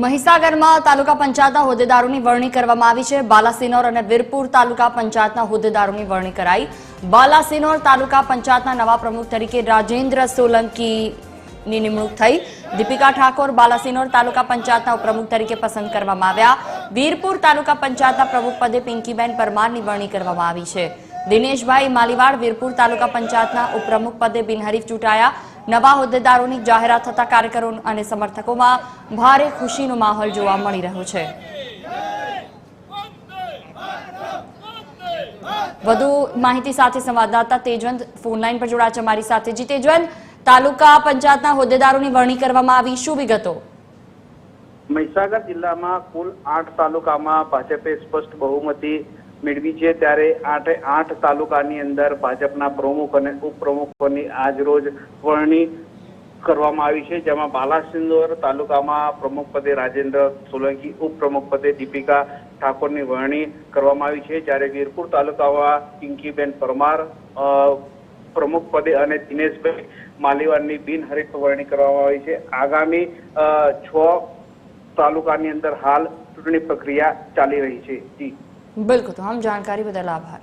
મહીસાગરમાં તાલુકા પંચાયતના હોદ્દેદારોની વરણી કરવામાં આવી છે। બાલાસિનોર અને વીરપુર તાલુકા પંચાયતના હોદ્દેદારોની વરણી કરાઈ। બાલાસિનોર તાલુકા પંચાયતના નવા પ્રમુખ તરીકે રાજેન્દ્ર સોલંકીની નિમણૂક થઈ। દીપિકા ઠાકોર બાલાસિનોર તાલુકા પંચાયતના ઉપપ્રમુખ તરીકે પસંદ કરવામાં આવ્યા। વીરપુર તાલુકા પંચાયતના પ્રમુખ પદે પિંકીબેન પરમારની વરણી કરવામાં આવી છે। દિનેશભાઈ માલીવાડ વીરપુર તાલુકા પંચાયતના ઉપપ્રમુખ પદે બિનહરીફ ચૂંટાયા। નવા હોદ્દેદારોની જાહેરાત થતા કાર્યકરો અને સમર્થકોમાં ભારે ખુશીનો માહોલ જોવા મળી રહ્યો છે। વધુ માહિતી સાથે સંવાદદાતા તેજવંત ફોન લાઈન પર જોડાયા છે અમારી સાથે। જી તેજવંત, તાલુકા પંચાયતના હોદ્દેદારોની વરણી કરવામાં આવી, શું વિગતો? મહીસાગર જિલ્લામાં કુલ 8 તાલુકામાં ભાજપે સ્પષ્ટ બહુમતી મેળવી છે, ત્યારે 8 તાલુકાની અંદર ભાજપના પ્રમુખ અને ઉપપ્રમુખોની આજરોજ વરણી કરવામાં આવી છે, જેમાં બાલાસિનોર તાલુકામાં પ્રમુખ પદે રાજેન્દ્ર સોલંકી, ઉપપ્રમુખ પદે દીપિકા ઠાકોરની વરણી કરવામાં આવી છે, જ્યારે વીરપુર તાલુકામાં પિંકીબેન પરમાર પ્રમુખ પદે અને દિનેશભાઈ માલીવાડની બિનહરીફ વરણી કરવામાં આવી છે। આગામી 6 તાલુકાની અંદર હાલ ચૂંટણી પ્રક્રિયા ચાલી રહી છે। જી बिल्कुल, तो हम जानकारी बदल आभार।